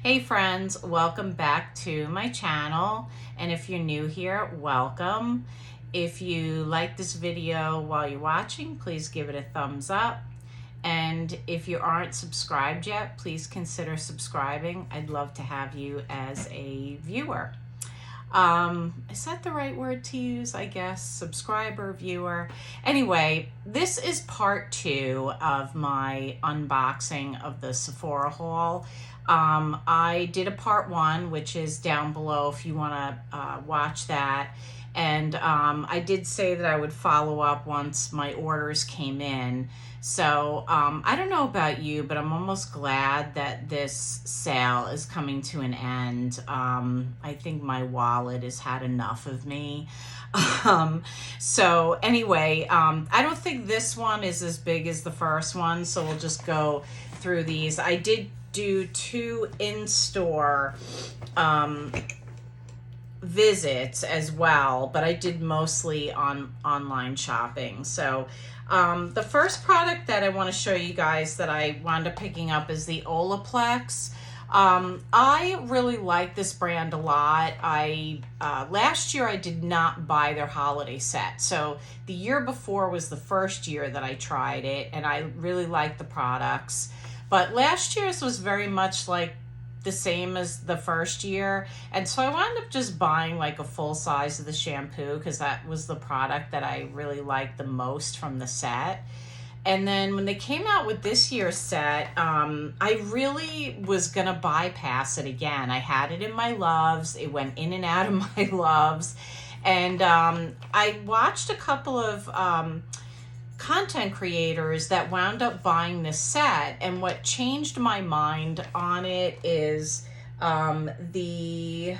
Hey friends, welcome back to my channel, and if you're new here, welcome. If you like this video while you're watching, please give it a thumbs up, and if you aren't subscribed yet, please consider subscribing. I'd love to have you as a viewer. Is that the right word to use? I guess subscriber, viewer. Anyway, this is part 2 of my unboxing of the Sephora haul. I did a part 1, which is down below if you want to watch that. And I did say that I would follow up once my orders came in. So I don't know about you, but I'm almost glad that this sale is coming to an end. I think my wallet has had enough of me. So anyway, I don't think this one is as big as the first one, so we'll just go through these. I did do 2 in-store visits as well, but I did mostly on online shopping. So the first product that I want to show you guys that I wound up picking up is the Olaplex. I really like this brand a lot. Last year I did not buy their holiday set. So the year before was the first year that I tried it, and I really liked the products. But last year's was very much like the same as the first year, and so I wound up just buying like a full size of the shampoo because that was the product that I really liked the most from the set. And then when they came out with this year's set, I really was gonna bypass it again. I had it in my loves. It went in and out of my loves, and I watched a couple of content creators that wound up buying this set, and what changed my mind on it is the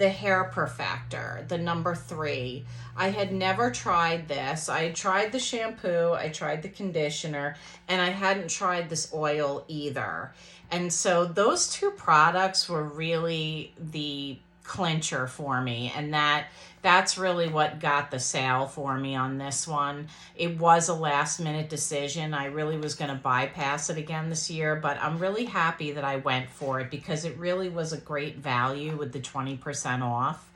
hair perfector, the number 3. I had never tried this. I had tried the shampoo, I tried the conditioner, and I hadn't tried this oil either. And so those 2 products were really the clincher for me, and that's really what got the sale for me on this one. It was a last minute decision. I really was going to bypass it again this year, but I'm really happy that I went for it because it really was a great value with the 20% off.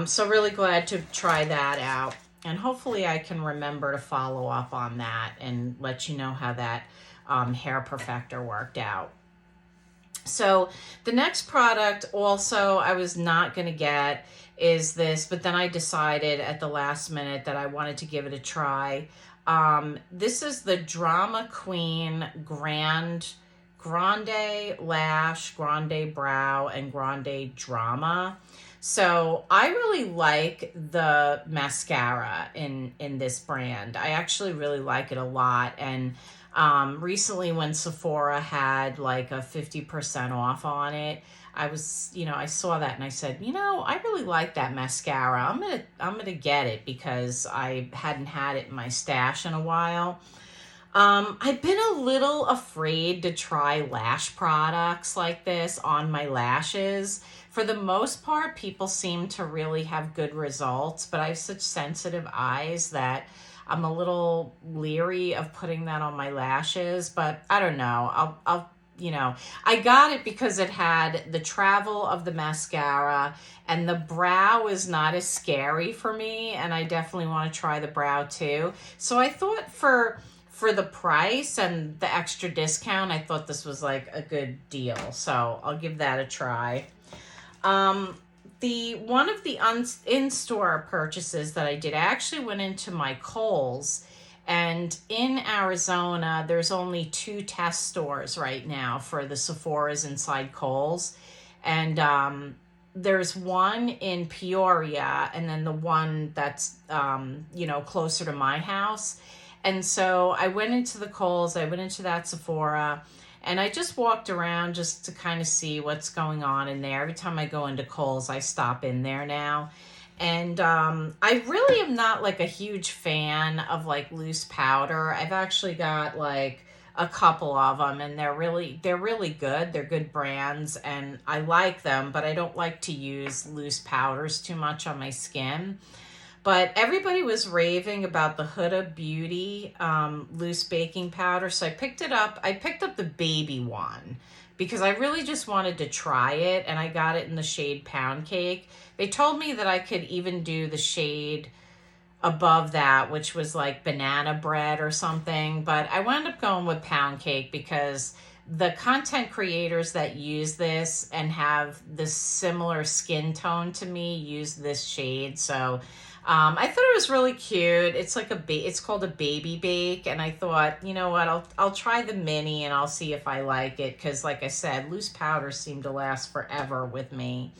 So really glad to try that out, and hopefully I can remember to follow up on that and let you know how that hair perfector worked out. So the next product also I was not going to get is this, but then I decided at the last minute that I wanted to give it a try. This is the Drama Queen Grande Lash, Grande Brow, and Grande Drama. So I really like the mascara in this brand. I actually really like it a lot, and recently when Sephora had like a 50% off on it, I saw that and I said, I really like that mascara. I'm gonna get it because I hadn't had it in my stash in a while. I've been a little afraid to try lash products like this on my lashes. For the most part, people seem to really have good results, but I have such sensitive eyes that I'm a little leery of putting that on my lashes, but I don't know. I got it because it had the travel of the mascara, and the brow is not as scary for me, and I definitely want to try the brow too. So I thought for the price and the extra discount, I thought this was like a good deal. So I'll give that a try. One of the in-store purchases that I did, I actually went into my Kohl's, and in Arizona, there's only 2 test stores right now for the Sephora's inside Kohl's. And there's one in Peoria, and then the one that's, closer to my house. And so I went into the Kohl's, I went into that Sephora, and I just walked around just to kind of see what's going on in there. Every time I go into Kohl's, I stop in there now. And I really am not like a huge fan of like loose powder. I've actually got like a couple of them, and they're really good. They're good brands, and I like them, but I don't like to use loose powders too much on my skin. But everybody was raving about the Huda Beauty loose baking powder. So I picked it up. I picked up the baby one because I really just wanted to try it. And I got it in the shade Pound Cake. They told me that I could even do the shade above that, which was like Banana Bread or something. But I wound up going with Pound Cake because the content creators that use this and have this similar skin tone to me use this shade. So I thought it was really cute. It's like it's called a baby bake, and I thought, you know what, I'll try the mini and I'll see if I like it, because like I said, loose powders seem to last forever with me.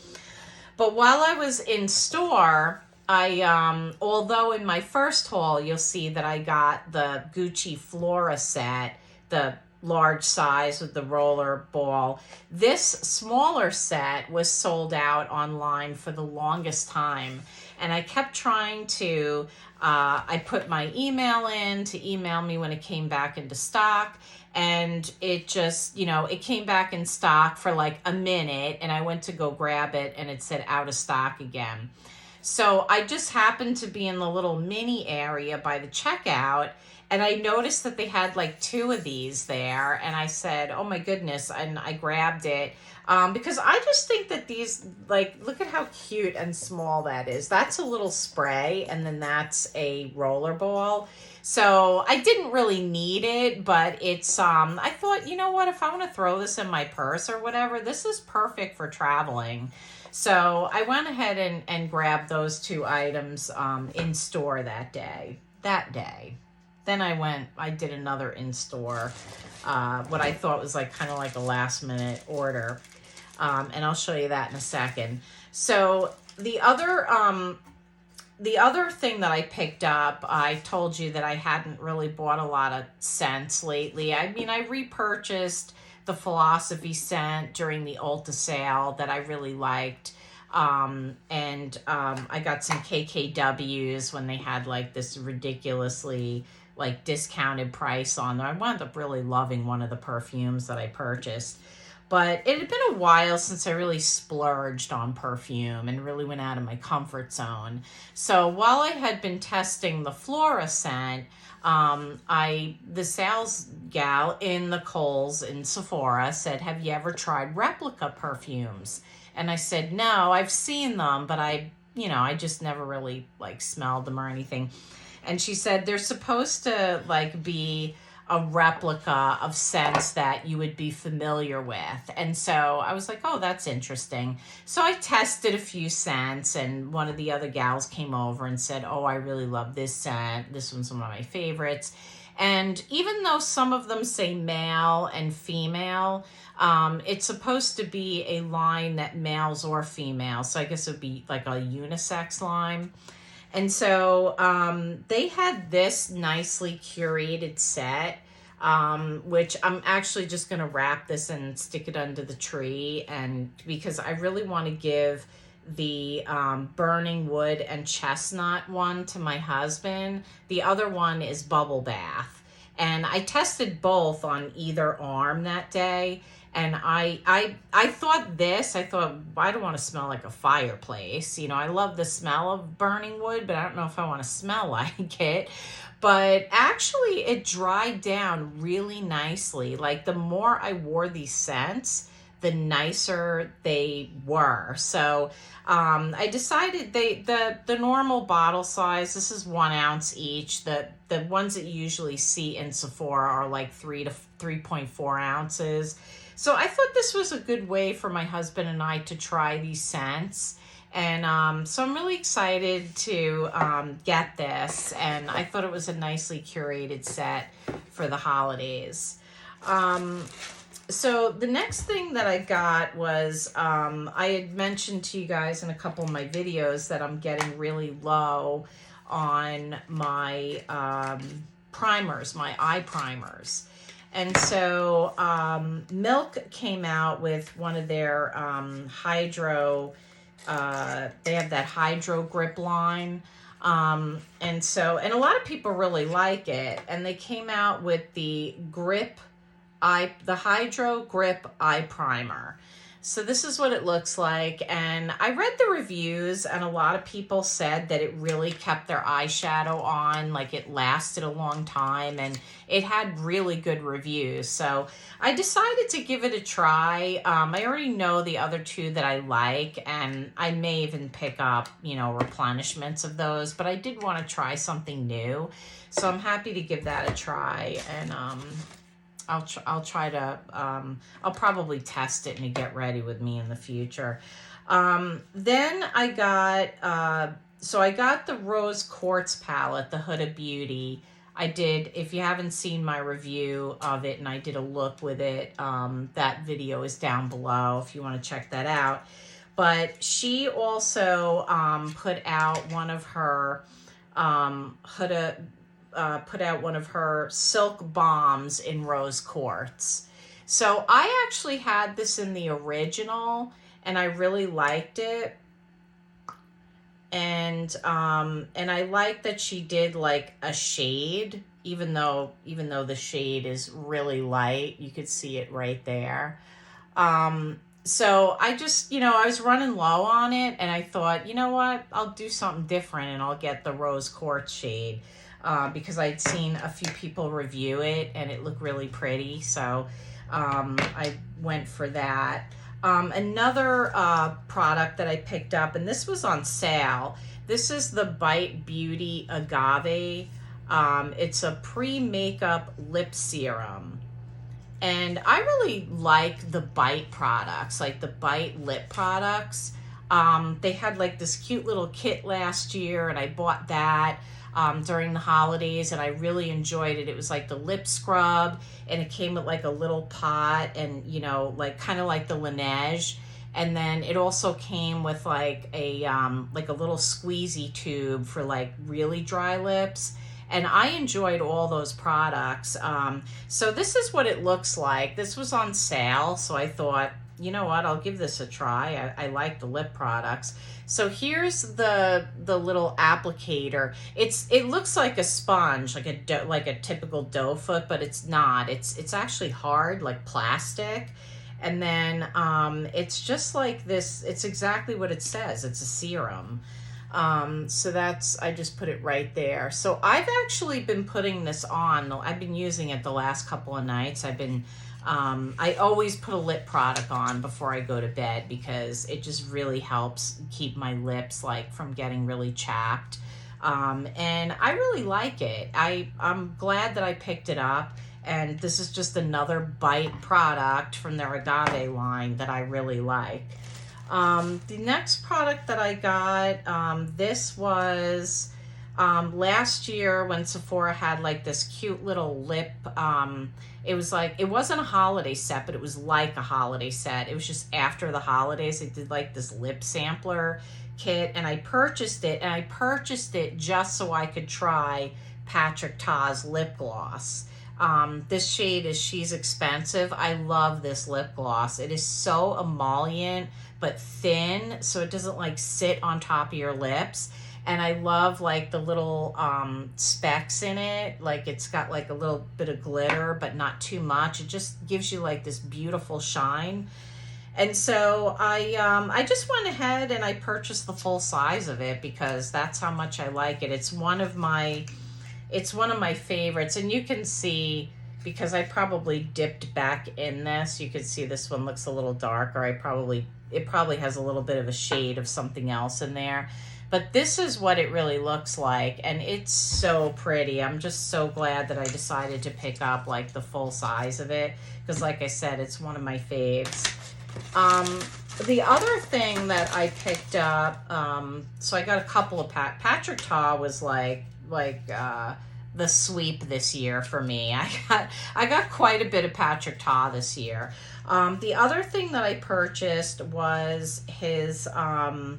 But while I was in store, I although in my first haul you'll see that I got the Gucci Flora set, the large size with the roller ball. This smaller set was sold out online for the longest time. And I kept trying to, I put my email in to email me when it came back into stock. And it just, you know, it came back in stock for like a minute. And I went to go grab it and it said out of stock again. So I just happened to be in the little mini area by the checkout. And I noticed that they had like 2 of these there. And I said, oh my goodness. And I grabbed it. Because I just think that these, like, look at how cute and small that is. That's a little spray, and then that's a roller ball. So I didn't really need it, but it's, I thought, you know what, if I want to throw this in my purse or whatever, this is perfect for traveling. So I went ahead and grabbed those 2 items in store that day. Then I did another in-store, what I thought was like kind of like a last-minute order. And I'll show you that in a second. So the other thing that I picked up, I told you that I hadn't really bought a lot of scents lately. I mean, I repurchased the Philosophy scent during the Ulta sale that I really liked. I got some KKWs when they had like this ridiculously like discounted price on them. I wound up really loving one of the perfumes that I purchased. But it had been a while since I really splurged on perfume and really went out of my comfort zone. So while I had been testing the Flora scent, the sales gal in the Kohl's in Sephora said, have you ever tried Replica Perfumes? And I said, no, I've seen them, but I just never really like smelled them or anything. And she said, they're supposed to like be a replica of scents that you would be familiar with. And so I was like, oh, that's interesting. So I tested a few scents, and one of the other gals came over and said, oh, I really love this scent. This one's one of my favorites. And even though some of them say male and female, it's supposed to be a line that males or females. So I guess it would be like a unisex line. And so they had this nicely curated set, which I'm actually just going to wrap this and stick it under the tree. And because I really want to give the burning wood and chestnut one to my husband. The other one is bubble bath. And I tested both on either arm that day. And I thought I don't want to smell like a fireplace. You know, I love the smell of burning wood, but I don't know if I want to smell like it. But actually it dried down really nicely. Like the more I wore these scents, the nicer they were. So I decided the normal bottle size, this is 1 ounce each. The ones that you usually see in Sephora are like 3 to 3.4 ounces. So I thought this was a good way for my husband and I to try these scents. And so I'm really excited to get this. And I thought it was a nicely curated set for the holidays. So the next thing that I got was, I had mentioned to you guys in a couple of my videos that I'm getting really low on my primers, my eye primers. And so Milk came out with one of their hydro, they have that hydro grip line. And a lot of people really like it. And they came out with the hydro grip eye primer. So this is what it looks like, and I read the reviews, and a lot of people said that it really kept their eyeshadow on, like it lasted a long time, and it had really good reviews. So I decided to give it a try. I already know the other two that I like, and I may even pick up, you know, replenishments of those, but I did want to try something new. So I'm happy to give that a try, and I'll try to, I'll probably test it and get ready with me in the future. Then I got, so I got the Rose Quartz palette, the Huda Beauty. I did, if you haven't seen my review of it, and I did a look with it, that video is down below if you want to check that out. But she also put out one of her put out one of her silk bombs in rose quartz. So I actually had this in the original, and I really liked it. And I like that she did like a shade, even though the shade is really light. You could see it right there. So I just, you know, I was running low on it, and I thought, you know what, I'll do something different, and I'll get the rose quartz shade. Because I'd seen a few people review it and it looked really pretty. So I went for that. Another product that I picked up, and this was on sale. This is the Bite Beauty Agave. It's a pre-makeup lip serum. And I really like the Bite products, like the Bite lip products. They had like this cute little kit last year, and I bought that during the holidays, and I really enjoyed it. It was like the lip scrub, and it came with like a little pot, and you know, like kind of like the Laneige. And then it also came with like a little squeezy tube for like really dry lips. And I enjoyed all those products. So this is what it looks like. This was on sale, so I thought, you know what, I'll give this a try. I like the lip products. So here's the little applicator. It looks like a sponge, like a typical doe foot, but it's not. It's actually hard, like plastic. And then it's just like this. It's exactly what it says. It's a serum. So that's, I just put it right there. So I've actually been putting this on. I've been using it the last couple of nights. I always put a lip product on before I go to bed because it just really helps keep my lips like from getting really chapped. And I really like it. I'm glad that I picked it up, and this is just another Bite product from their Agave line that I really like. The next product that I got, this was last year when Sephora had like this cute little lip, it was like, it wasn't a holiday set, but it was like a holiday set. It was just after the holidays. They did like this lip sampler kit, and I purchased it, and I purchased it just so I could try Patrick Ta's lip gloss. This shade is She's Expensive. I love this lip gloss. It is so emollient but thin, so it doesn't like sit on top of your lips. And I love like the little specks in it. Like it's got like a little bit of glitter, but not too much. It just gives you like this beautiful shine. And so I just went ahead and I purchased the full size of it because that's how much I like it. It's one of my favorites. And you can see, because I probably dipped back in this, you can see this one looks a little darker. It probably has a little bit of a shade of something else in there. But this is what it really looks like, and it's so pretty. I'm just so glad that I decided to pick up like the full size of it, because like I said, it's one of my faves. The other thing that I picked up, so I got a couple of Patrick Ta was like the sweep this year for me. I got quite a bit of Patrick Ta this year. The other thing that I purchased was his eyeliner.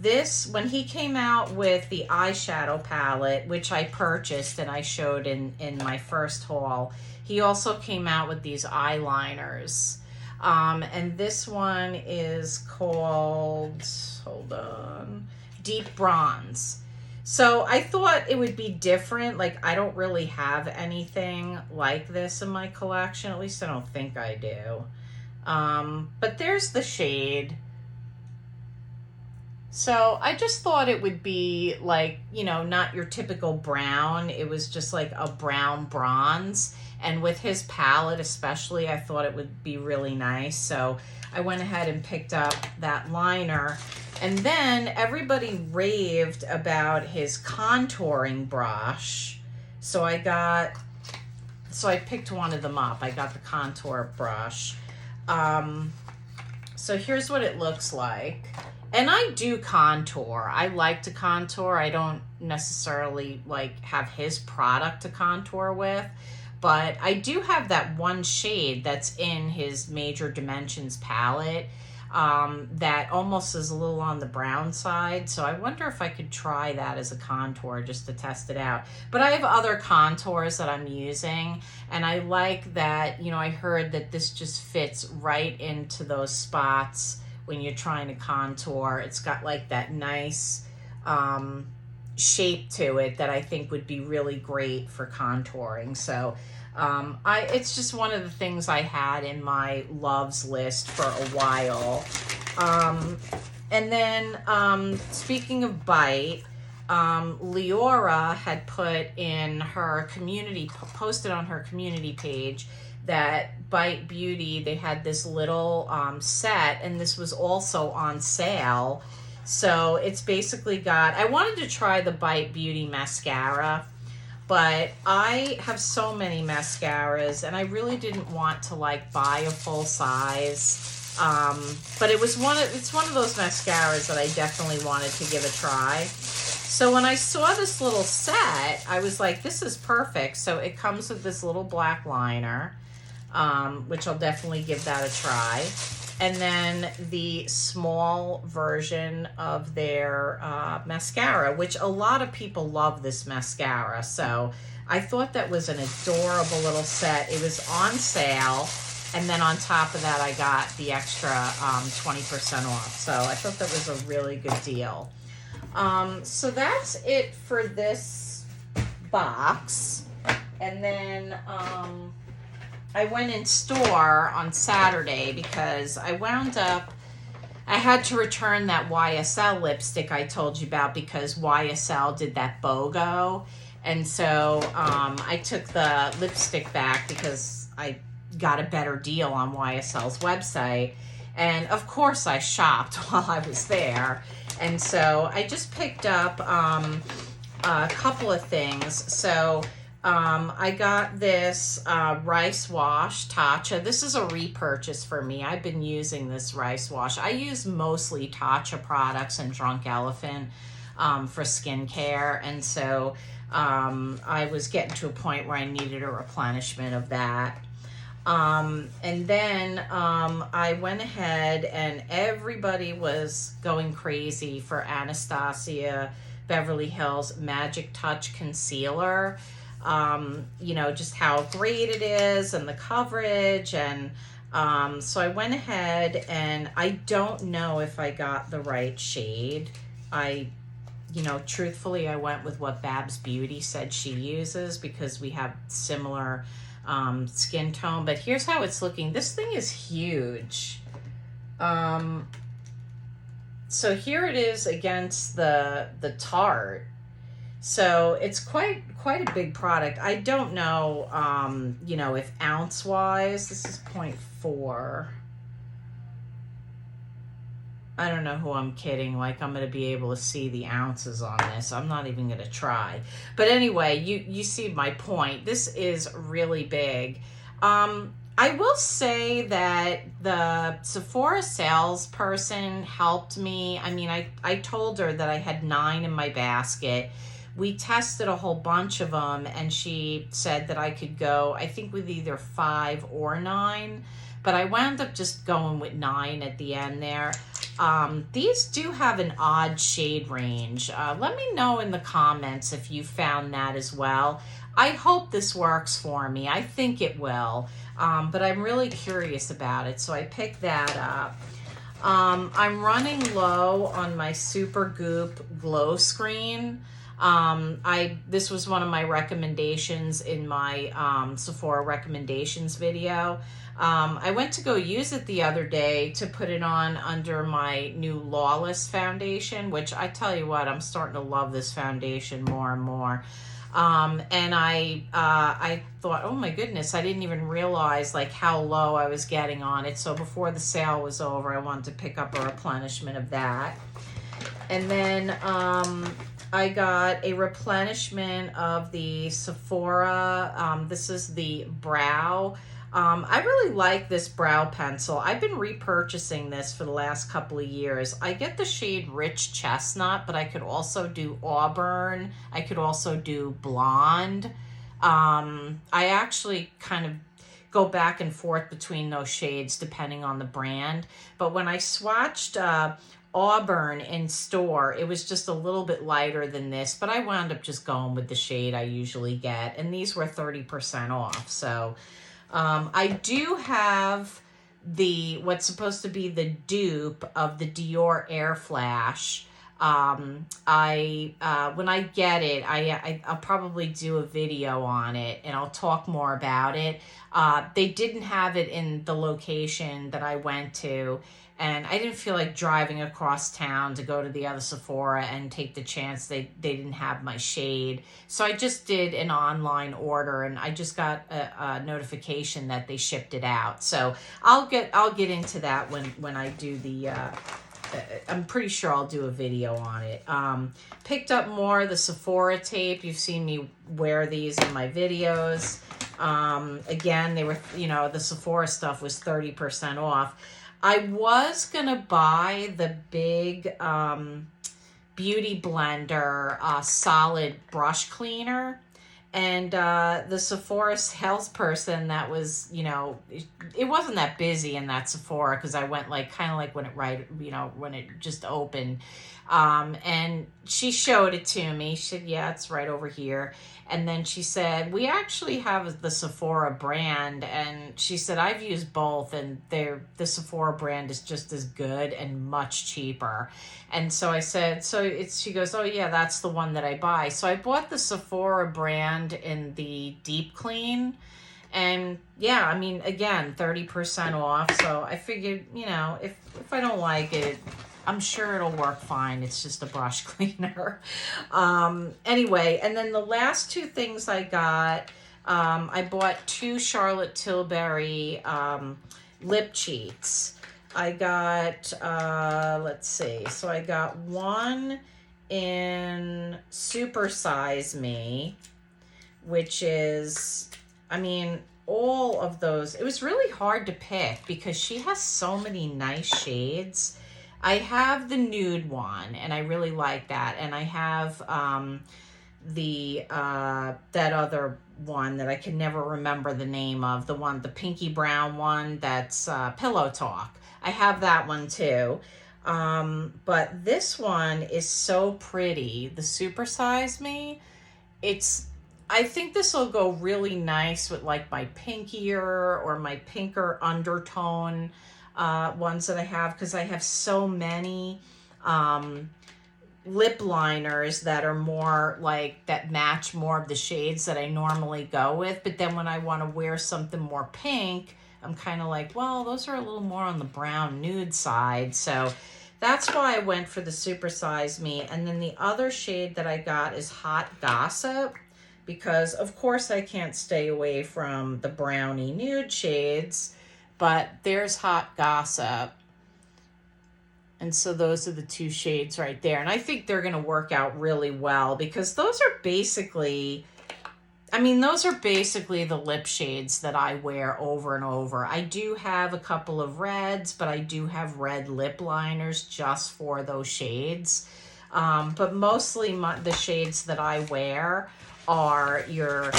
This, when he came out with the eyeshadow palette, which I purchased and I showed in my first haul, he also came out with these eyeliners. And this one is called, hold on, Deep Bronze. So I thought it would be different. Like, I don't really have anything like this in my collection. At least I don't think I do. But there's the shade. So I just thought it would be like, you know, not your typical brown. It was just like a brown bronze. And with his palette especially, I thought it would be really nice. So I went ahead and picked up that liner. And then everybody raved about his contouring brush. So I picked one of them up. I got the contour brush. So here's what it looks like. And I do contour. I like to contour. I don't necessarily like have his product to contour with, but I do have that one shade that's in his Major Dimensions palette that almost is a little on the brown side. So I wonder if I could try that as a contour just to test it out. But I have other contours that I'm using, and I like that, you know, I heard that this just fits right into those spots when you're trying to contour. It's got like that nice shape to it that I think would be really great for contouring. So it's just one of the things I had in my loves list for a while. And then speaking of Bite, LioraY had put in her community, posted on her community page that Bite Beauty, they had this little set, and this was also on sale. So it's basically got, I wanted to try the Bite Beauty mascara, but I have so many mascaras and I really didn't want to like buy a full size. But it's one of those mascaras that I definitely wanted to give a try. So when I saw this little set, I was like, this is perfect. So it comes with this little black liner, which I'll definitely give that a try. And then the small version of their mascara, which a lot of people love this mascara. So I thought that was an adorable little set. It was on sale. And then on top of that, I got the extra 20% off. So I thought that was a really good deal. So that's it for this box. And then I went in store on Saturday because I had to return that YSL lipstick I told you about because YSL did that BOGO. And so I took the lipstick back because I got a better deal on YSL's website. And of course I shopped while I was there. And so I just picked up a couple of things. So I got this rice wash, Tatcha. This is a repurchase for me. I've been using this rice wash. I use mostly Tatcha products and Drunk Elephant for skincare. And so I was getting to a point where I needed a replenishment of that. And then I went ahead and everybody was going crazy for Anastasia Beverly Hills Magic Touch Concealer. You know, just how great it is and the coverage. And so I went ahead and I don't know if I got the right shade. You know, truthfully, I went with what Babs Beauty said she uses because we have similar skin tone. But here's how it's looking. This thing is huge. So here it is against the Tarte. So it's quite a big product. I don't know, you know, if ounce wise, this is 0.4. I don't know who I'm kidding. Like, I'm going to be able to see the ounces on this. I'm not even going to try. But anyway, you see my point. This is really big. I will say that the Sephora salesperson helped me. I mean, I told her that I had 9 in my basket. We tested a whole bunch of them, and she said that I could go, I think, with either 5 or 9. But I wound up just going with 9 at the end there. These do have an odd shade range. Let me know in the comments if you found that as well. I hope this works for me. I think it will. But I'm really curious about it, so I picked that up. I'm running low on my Super Goop glow screen. This was one of my recommendations in my Sephora recommendations video. I went to go use it the other day to put it on under my new Lawless foundation, which I tell you what, I'm starting to love this foundation more and more. And I thought, oh my goodness, I didn't even realize like how low I was getting on it. So before the sale was over, I wanted to pick up a replenishment of that. And then I got a replenishment of the Sephora. This is the brow. I really like this brow pencil. I've been repurchasing this for the last couple of years. I get the shade Rich Chestnut, but I could also do Auburn. I could also do Blonde. I actually kind of go back and forth between those shades depending on the brand. But when I swatched Auburn in store, it was just a little bit lighter than this, but I wound up just going with the shade I usually get. And these were 30% off. So I do have what's supposed to be the dupe of the Dior Air Flash. When I get it, I'll probably do a video on it and I'll talk more about it. They didn't have it in the location that I went to, and I didn't feel like driving across town to go to the other Sephora and take the chance they didn't have my shade. So I just did an online order, and I just got a notification that they shipped it out. So I'll get into that when I do the I'm pretty sure I'll do a video on it. Picked up more of the Sephora tape. You've seen me wear these in my videos. Again, they were, the Sephora stuff was 30% off. I was gonna buy the big Beauty Blender solid brush cleaner, and the Sephora salesperson that was, it wasn't that busy in that Sephora because I went kind of like when it just opened. And she showed it to me. She said, yeah, it's right over here. And then she said, we actually have the Sephora brand. And she said, I've used both, and the Sephora brand is just as good and much cheaper. And so I said, she goes, oh yeah, that's the one that I buy. So I bought the Sephora brand in the deep clean. And yeah, I mean, again, 30% off. So I figured, if I don't like it, I'm sure it'll work fine. It's just a brush cleaner. Anyway, and then the last two things I got, I bought 2 Charlotte Tilbury lip cheats. I got, let's see. So I got one in Super Size Me, which is, I mean, all of those. It was really hard to pick because she has so many nice shades. I have the nude one, and I really like that. And I have that other one that I can never remember the name of, the pinky brown one that's Pillow Talk. I have that one too. But this one is so pretty. The Super Size Me. I think this will go really nice with like my pinkier or my pinker undertone ones that I have, because I have so many lip liners that are more like that match more of the shades that I normally go with. But then when I want to wear something more pink, I'm kind of like, well, those are a little more on the brown nude side. So that's why I went for the Super Size Me. And then the other shade that I got is Hot Gossip, because of course I can't stay away from the brownie nude shades. But there's Hot Gossip. And so those are the 2 shades right there. And I think they're going to work out really well, because those are basically the lip shades that I wear over and over. I do have a couple of reds, but I do have red lip liners just for those shades. But mostly the shades that I wear are your,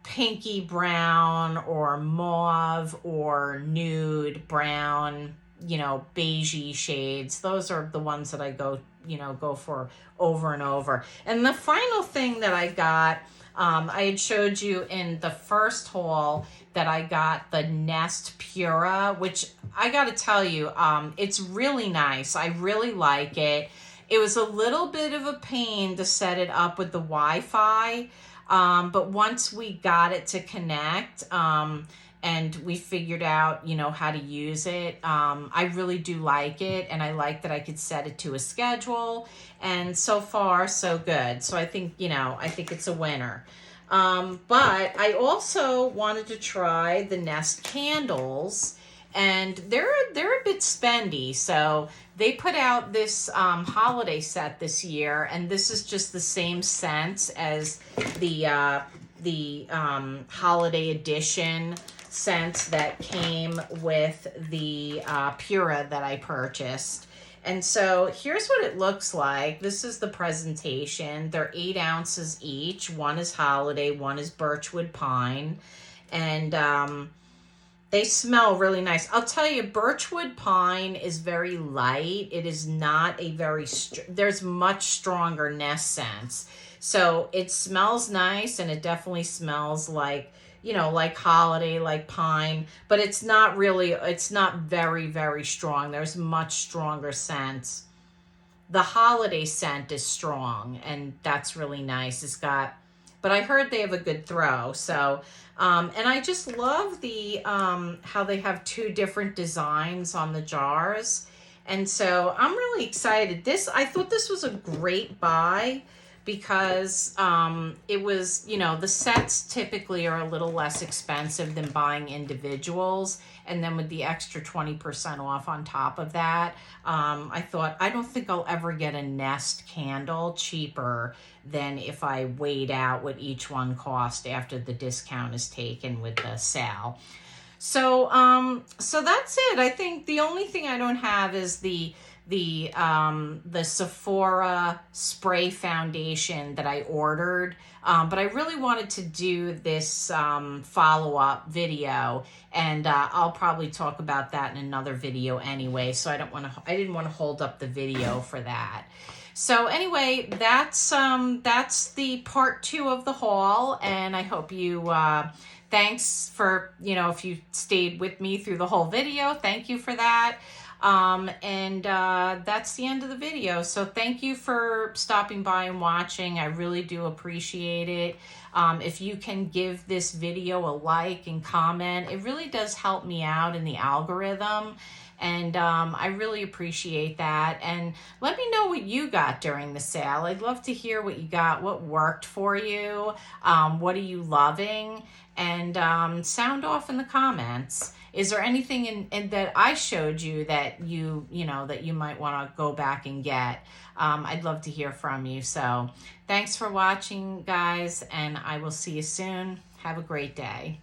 pinky brown or mauve or nude brown, beigey shades. Those are the ones that I go for over and over. And the final thing that I got, I had showed you in the first haul that I got the Nest Pura, which I got to tell you, it's really nice. I really like it. It was a little bit of a pain to set it up with the Wi-Fi, but once we got it to connect, and we figured out, you know, how to use it, I really do like it, and I like that I could set it to a schedule, and so far, so good. So I think, you know, I think it's a winner. But I also wanted to try the Nest candles, and they're a bit spendy. So they put out this holiday set this year, and this is just the same scent as the holiday edition scent that came with the Pura that I purchased. And so here's what it looks like. This is the presentation. They're 8 ounces each. One is holiday, one is birchwood pine. And they smell really nice. I'll tell you, birchwood pine is very light. It is not a very, there's much stronger Nest scents. So it smells nice, and it definitely smells like, you know, like holiday, like pine, but it's not really, it's not very, very strong. There's much stronger scents. The holiday scent is strong, and that's really nice. It's got, but I heard they have a good throw. So, and I just love the, how they have 2 different designs on the jars. And so I'm really excited. I thought this was a great buy, because it was, you know, the sets typically are a little less expensive than buying individuals, and then with the extra 20% off on top of that, I thought, I don't think I'll ever get a Nest candle cheaper than if I weighed out what each one cost after the discount is taken with the sale. So so that's it. I think the only thing I don't have is the Sephora spray foundation that I ordered, but I really wanted to do this follow-up video, and I'll probably talk about that in another video anyway, so I didn't want to hold up the video for that. So anyway, that's the part 2 of the haul, and I hope you thanks for, you know, if you stayed with me through the whole video, thank you for that. And that's the end of the video. So thank you for stopping by and watching. I really do appreciate it. If you can give this video a like and comment, it really does help me out in the algorithm. And I really appreciate that. And let me know what you got during the sale. I'd love to hear what you got, what worked for you, what are you loving, and sound off in the comments. Is there anything in that I showed you that you know, that you might want to go back and get? I'd love to hear from you. So thanks for watching, guys, and I will see you soon. Have a great day.